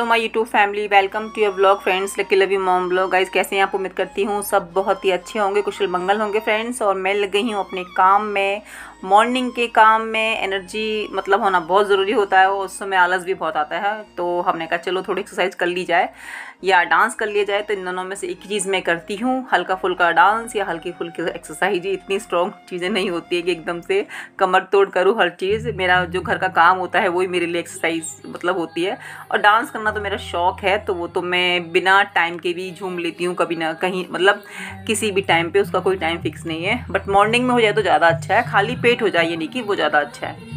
Hello my YouTube family, welcome to your vlog friends, lucky love you mom vlog. Guys कैसे हैं आप? उम्मीद करती हूँ सब बहुत ही अच्छे होंगे, कुशल मंगल होंगे फ्रेंड्स। और मैं लग गई हूँ अपने काम में। मॉर्निंग के काम में एनर्जी मतलब होना बहुत ज़रूरी होता है और उस समय आलस भी बहुत आता है, तो हमने कहा चलो थोड़ी एक्सरसाइज कर ली जाए या डांस कर लिया जाए। तो इन दोनों में से एक ही चीज़ मैं करती हूँ, हल्का फुल्का डांस या हल्की फुल्की एक्सरसाइज। इतनी स्ट्रॉन्ग चीज़ें नहीं होती है कि एकदम से कमर तोड़ करूँ हर चीज़। मेरा जो घर का काम होता है वही मेरे लिए एक्सरसाइज मतलब होती है। और डांस करना तो मेरा शौक़ है, तो वो तो मैं बिना टाइम के भी झूम लेती हूँ कभी ना कहीं, मतलब किसी भी टाइम पे, उसका कोई टाइम फिक्स नहीं है। बट मॉर्निंग में हो जाए तो ज़्यादा अच्छा है, खाली पेट हो जाए ये नहीं कि वो ज़्यादा अच्छा है।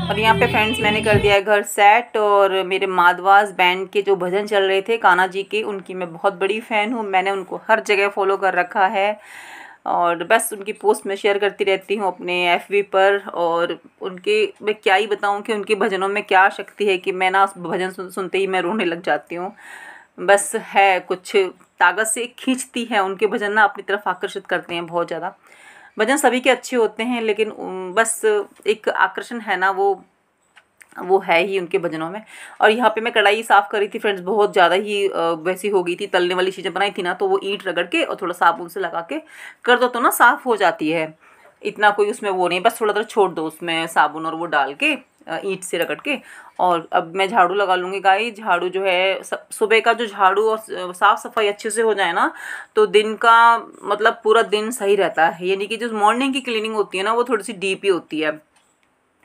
और यहाँ पे फ्रेंड्स मैंने कर दिया है घर सेट। और मेरे माधवास बैंड के जो भजन चल रहे थे कान्हा जी के, उनकी मैं बहुत बड़ी फ़ैन हूँ। मैंने उनको हर जगह फॉलो कर रखा है और बस उनकी पोस्ट में शेयर करती रहती हूँ अपने एफबी पर। और उनके मैं क्या ही बताऊँ कि उनके भजनों में क्या शक्ति है कि मैं ना भजन सुनते ही मैं रोने लग जाती हूँ। बस है कुछ ताकत से खींचती है, उनके भजन ना अपनी तरफ आकर्षित करते हैं बहुत ज़्यादा। भजन सभी के अच्छे होते हैं लेकिन बस एक आकर्षण है ना, वो है ही उनके भजनों में। और यहाँ पे मैं कढ़ाई साफ़ कर रही थी फ्रेंड्स, बहुत ज़्यादा ही वैसी हो गई थी, तलने वाली चीज़ें बनाई थी ना, तो वो ईंट रगड़ के और थोड़ा साबुन से लगा के कर दो तो ना साफ़ हो जाती है। इतना कोई उसमें वो नहीं, बस थोड़ा देर छोड़ दो उसमें साबुन और वो डाल के ईंट से रगड़ के। और अब मैं झाड़ू लगा लूँगी गाइस। झाड़ू जो है सुबह का जो झाड़ू और साफ़ सफाई अच्छे से हो जाए ना, तो दिन का मतलब पूरा दिन सही रहता है। यानी कि जो मॉर्निंग की क्लीनिंग होती है ना, वो थोड़ी सी डीप ही होती है।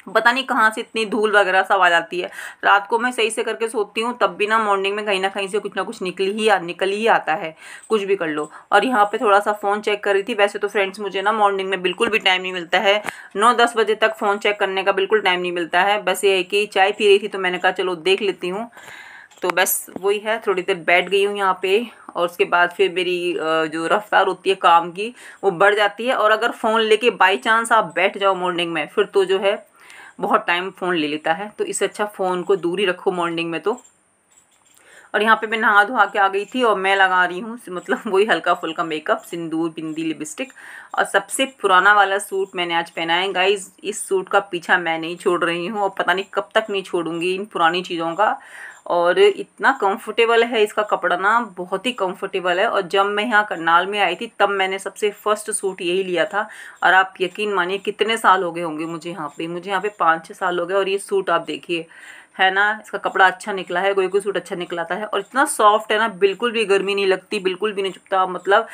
पता नहीं कहाँ से इतनी धूल वगैरह सब आ जाती है। रात को मैं सही से करके सोती हूँ तब भी ना मॉर्निंग में कहीं ना कहीं से कुछ ना कुछ निकल ही आता है, कुछ भी कर लो। और यहाँ पे थोड़ा सा फ़ोन चेक कर रही थी। वैसे तो फ्रेंड्स मुझे ना मॉर्निंग में बिल्कुल भी टाइम नहीं मिलता है, 9-10 बजे तक फ़ोन चेक करने का बिल्कुल टाइम नहीं मिलता है। बस ये है कि चाय पी रही थी तो मैंने कहा चलो देख लेती हूँ, तो बस वही है। थोड़ी देर बैठ गई हूँ यहाँ पे और उसके बाद फिर मेरी जो रफ्तार होती है काम की वो बढ़ जाती है। और अगर फ़ोन लेके बाई चांस आप बैठ जाओ मॉर्निंग में, फिर तो जो है बहुत टाइम फ़ोन ले लेता है, तो इससे अच्छा फ़ोन को दूर ही रखो मॉर्निंग में तो। और यहाँ पे मैं नहा धोआ के आ गई थी और मैं लगा रही हूँ मतलब वही हल्का फुल्का मेकअप, सिंदूर, बिंदी, लिपस्टिक। और सबसे पुराना वाला सूट मैंने आज पहना है गाइज। इस सूट का पीछा मैं नहीं छोड़ रही हूँ और पता नहीं कब तक नहीं छोड़ूंगी इन पुरानी चीज़ों का। और इतना कंफर्टेबल है इसका कपड़ा ना, बहुत ही कंफर्टेबल है। और जब मैं यहाँ करनाल में आई थी तब मैंने सबसे फर्स्ट सूट यही लिया था। और आप यकीन मानिए कितने साल हो गए होंगे मुझे यहाँ पे 5-6 साल हो गए। और ये सूट आप देखिए, है ना, इसका कपड़ा अच्छा निकला है, कोई कोई सूट अच्छा निकलाता है। और इतना सॉफ्ट है ना, बिल्कुल भी गर्मी नहीं लगती, बिल्कुल भी नहीं चुभता। मतलब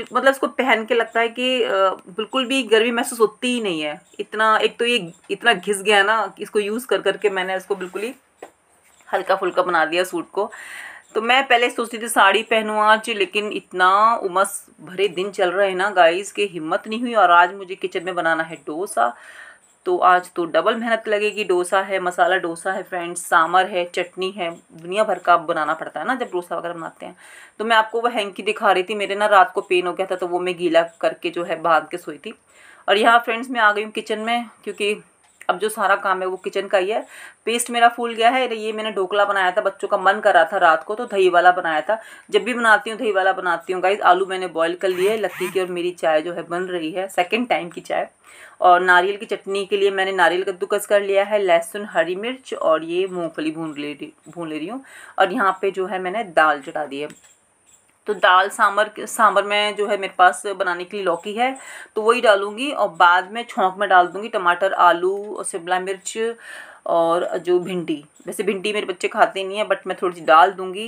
मतलब इसको पहन के लगता है कि बिल्कुल भी गर्मी महसूस होती ही नहीं है। इतना, एक तो ये इतना घिस गया ना कि इसको यूज़ कर करके मैंने इसको बिल्कुल ही हल्का फुल्का बना दिया सूट को। तो मैं पहले सोचती थी साड़ी पहनूं आज, लेकिन इतना उमस भरे दिन चल रहे हैं ना गाइस कि हिम्मत नहीं हुई। और आज मुझे किचन में बनाना है डोसा, तो आज तो डबल मेहनत लगेगी। डोसा है, मसाला डोसा है फ्रेंड्स, सांभर है, चटनी है, दुनिया भर का बनाना पड़ता है ना जब डोसा वगैरह बनाते हैं। तो मैं आपको वो हैंकी दिखा रही थी, मेरे ना रात को पेन हो गया था तो वो मैं गीला करके जो है बांध के सोई थी। और यहाँ फ्रेंड्स मैं आ गई हूँ किचन में, क्योंकि अब जो सारा काम है वो किचन का ही है। पेस्ट मेरा फूल गया है। ये मैंने ढोकला बनाया था, बच्चों का मन कर रहा था रात को, तो दही वाला बनाया था। जब भी बनाती हूँ दही वाला बनाती हूँ गाइस। आलू मैंने बॉईल कर लिए है, लक्की की और मेरी चाय जो है बन रही है, सेकंड टाइम की चाय। और नारियल की चटनी के लिए मैंने नारियल कद्दूकस कर लिया है, लहसुन, हरी मिर्च और ये मूंगफली भून ले रही हूँ। और यहाँ पे जो है मैंने दाल चढ़ा दी है। तो दाल सांभर में जो है मेरे पास बनाने के लिए लौकी है, तो वही डालूंगी। और बाद में छौंक में डाल दूंगी टमाटर, आलू और शिमला मिर्च और जो भिंडी। वैसे भिंडी मेरे बच्चे खाते नहीं है, बट मैं थोड़ी सी डाल दूंगी।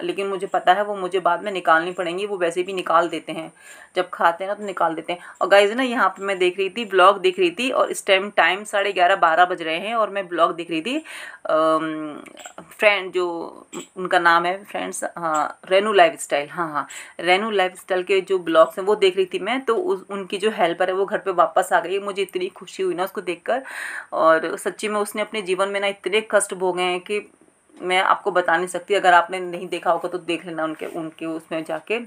लेकिन मुझे पता है वो मुझे बाद में निकालनी पड़ेंगी, वो वैसे भी निकाल देते हैं जब खाते हैं ना, तो निकाल देते हैं। और गाइज ना यहाँ पे मैं देख रही थी, ब्लॉग देख रही थी, और इस टाइम 11:30-12 बज रहे हैं और मैं ब्लॉग देख रही थी। फ्रेंड जो उनका नाम है फ्रेंड्स, हाँ, रेनू लाइफ स्टाइल, हाँ हाँ, रेनू लाइफ स्टाइल के जो ब्लॉग्स हैं वो देख रही थी मैं। तो उनकी जो हेल्पर है वो घर पे वापस आ गई है। मुझे इतनी खुशी हुई ना उसको देखकर। और सच्ची में उसने अपने जीवन में ना इतने कष्ट भोगे हैं कि मैं आपको बता नहीं सकती। अगर आपने नहीं देखा होगा तो देख लेना उनके उसमें जाके।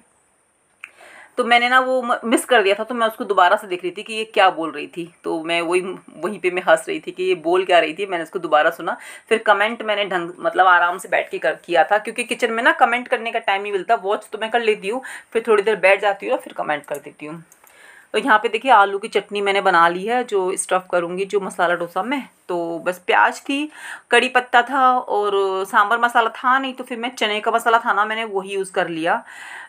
तो मैंने ना वो मिस कर दिया था, तो मैं उसको दोबारा से देख रही थी कि ये क्या बोल रही थी। तो मैं वहीं पे मैं हंस रही थी कि ये बोल क्या रही थी। मैंने उसको दोबारा सुना, फिर कमेंट मैंने ढंग मतलब आराम से बैठ के किया था, क्योंकि किचन में ना कमेंट करने का टाइम नहीं मिलता। वॉच तो मैं कर लेती हूँ, फिर थोड़ी देर बैठ जाती हूँ और फिर कमेंट कर देती हूँ। तो यहाँ पे देखिए आलू की चटनी मैंने बना ली है, जो स्टफ़ करूँगी जो मसाला डोसा में। तो बस प्याज थी, कड़ी पत्ता था और सांभर मसाला था नहीं, तो फिर मैं चने का मसाला था ना, मैंने वही यूज़ कर लिया।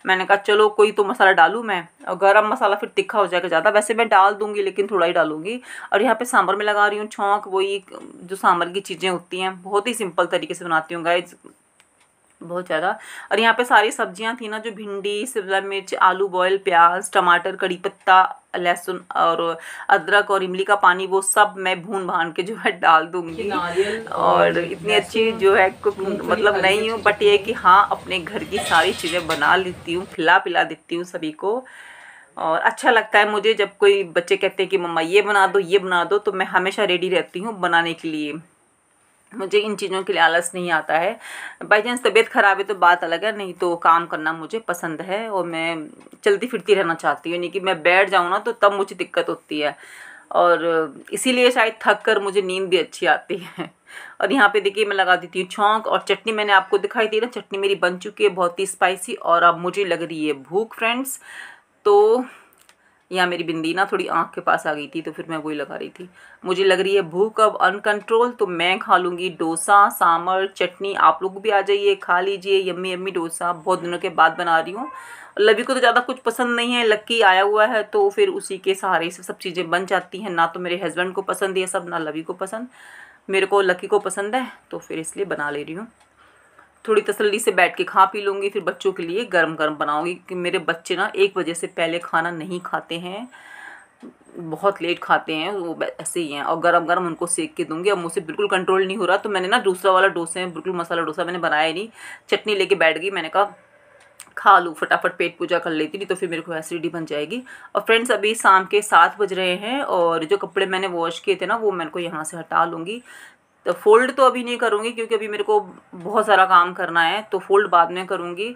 मैंने कहा चलो कोई तो मसाला डालूँ मैं, और गरम मसाला फिर तिखा हो जाएगा ज़्यादा। वैसे मैं डाल दूँगी लेकिन थोड़ा ही डालूँगी। और यहाँ पे सांभर में लगा रही हूँ छौंक, वही जो सांभर की चीज़ें होती हैं, बहुत ही सिंपल तरीके से बनाती हूँ गाइज, बहुत ज़्यादा। और यहाँ पे सारी सब्जियां थी ना, जो भिंडी, शिमला मिर्च, आलू बॉयल, प्याज, टमाटर, कड़ी पत्ता, लहसुन और अदरक और इमली का पानी, वो सब मैं भून भान के जो है डाल दूंगी। और इतनी अच्छी जो है कुक मतलब नहीं हूँ, बट ये कि हाँ अपने घर की सारी चीज़ें बना लेती हूँ, खिला पिला देती हूँ सभी को। और अच्छा लगता है मुझे जब कोई बच्चे कहते हैं कि मम्मा ये बना दो ये बना दो, तो मैं हमेशा रेडी रहती हूँ बनाने के लिए। मुझे इन चीज़ों के लिए आलस नहीं आता है। बाई चांस तबीयत ख़राब है तो बात अलग है, नहीं तो काम करना मुझे पसंद है और मैं चलती फिरती रहना चाहती हूँ। नहीं कि मैं बैठ जाऊँ ना तो तब मुझे दिक्कत होती है, और इसीलिए शायद थक कर मुझे नींद भी अच्छी आती है। और यहाँ पे देखिए मैं लगा देती हूँ छौंक, और चटनी मैंने आपको दिखाई दी ना, चटनी मेरी बन चुकी है बहुत ही स्पाइसी। और अब मुझे लग रही है भूख फ्रेंड्स। तो यहाँ मेरी बिंदी ना थोड़ी आँख के पास आ गई थी, तो फिर मैं वही लगा रही थी। मुझे लग रही है भूख अब अनकंट्रोल, तो मैं खा लूँगी डोसा, सांभर, चटनी। आप लोग भी आ जाइए, खा लीजिए यम्मी यम्मी डोसा, बहुत दिनों के बाद बना रही हूँ। लवी को तो ज़्यादा कुछ पसंद नहीं है, लक्की आया हुआ है तो फिर उसी के सहारे से सब चीज़ें बन जाती हैं। ना तो मेरे हस्बैंड को पसंद ये सब, ना लवी को पसंद, मेरे को लक्की को पसंद है, तो फिर इसलिए बना ले रही हूँ। थोड़ी तसल्ली से बैठ के खा पी लूँगी, फिर बच्चों के लिए गरम गरम बनाऊँगी, कि मेरे बच्चे ना 1 बजे से पहले खाना नहीं खाते हैं, बहुत लेट खाते हैं वो, ऐसे ही हैं। और गरम गरम उनको सेक के दूंगी। अब मुझसे बिल्कुल कंट्रोल नहीं हो रहा, तो मैंने ना दूसरा वाला डोसे बिल्कुल मसाला डोसा मैंने बनाया ही नहीं, चटनी लेके बैठ गई। मैंने कहा खा लूँ फटाफट, पेट पूजा कर लेती, नहीं तो फिर मेरे को एसिडिटी बन जाएगी। और फ्रेंड्स अभी शाम के 7 बज रहे हैं, और जो कपड़े मैंने वॉश किए थे ना वो मेरे को यहाँ से हटा लूँगी। तो फ़ोल्ड तो अभी नहीं करूँगी, क्योंकि अभी मेरे को बहुत सारा काम करना है, तो फ़ोल्ड बाद में करूँगी।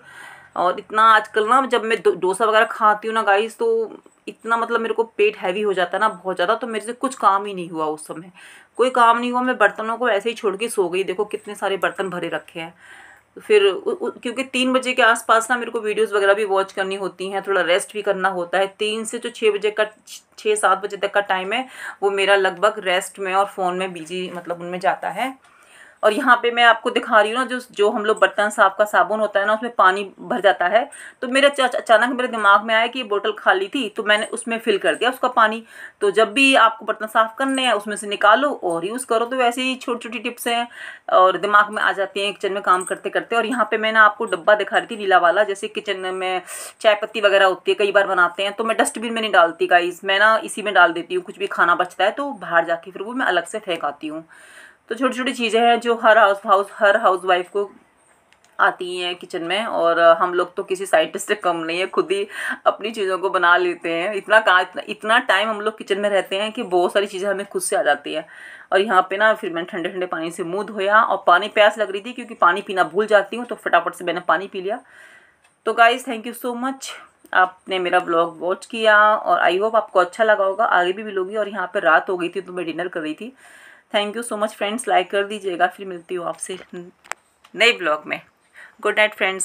और इतना आजकल ना जब मैं डोसा वगैरह खाती हूँ ना गाइस, तो इतना मतलब मेरे को पेट हैवी हो जाता है ना बहुत ज़्यादा, तो मेरे से कुछ काम ही नहीं हुआ उस समय, कोई काम नहीं हुआ। मैं बर्तनों को ऐसे ही छोड़ के सो गई। देखो कितने सारे बर्तन भरे रखे हैं। फिर क्योंकि 3 बजे के आसपास ना मेरे को वीडियोस वगैरह भी वॉच करनी होती हैं, थोड़ा रेस्ट भी करना होता है। 3 से जो 6 बजे का 6-7 बजे तक का टाइम है, वो मेरा लगभग रेस्ट में और फ़ोन में बिजी मतलब उनमें जाता है। और यहाँ पे मैं आपको दिखा रही हूँ ना, जो हम लोग बर्तन साफ का साबुन होता है ना, उसमें पानी भर जाता है। तो मेरे अचानक मेरे दिमाग में आया कि ये बोतल खाली थी, तो मैंने उसमें फिल कर दिया उसका पानी। तो जब भी आपको बर्तन साफ करने हैं उसमें से निकालो और यूज़ करो। तो वैसे ही छोटी छोटी टिप्स हैं और दिमाग में आ जाती हैं किचन में काम करते करते। और यहाँ पे मैं ना आपको डब्बा दिखा रही थी नीला वाला, जैसे किचन में चाय पत्ती वगैरह होती है, कई बार बनाते हैं, तो मैं डस्टबिन में नहीं डालती गाइस, मैं ना इसी में डाल देती हूँ। कुछ भी खाना बचता है तो बाहर जाके फिर वो मैं अलग से फेंक आती हूँ। तो छोटी छोटी चीज़ें हैं जो हर हाउस वाइफ को आती हैं किचन में। और हम लोग तो किसी साइंटिस्ट से कम नहीं है, खुद ही अपनी चीज़ों को बना लेते हैं। इतना टाइम हम लोग किचन में रहते हैं कि बहुत सारी चीज़ें हमें खुद से आ जाती है। और यहाँ पे ना फिर मैंने ठंडे ठंडे पानी से मुँह धोया, और पानी प्यास लग रही थी क्योंकि पानी पीना भूल जाती हूँ, तो फटाफट से मैंने पानी पी लिया। तो guys thank you so much, आपने मेरा ब्लॉग वॉच किया, और आई होप आपको अच्छा लगा होगा। आगे भी मिलूंगी। और यहाँ पे रात हो गई थी तो मैं डिनर कर रही थी। Thank you so much friends, like कर दीजिएगा। फिर मिलती हूँ आपसे नए ब्लॉग में। Good night friends.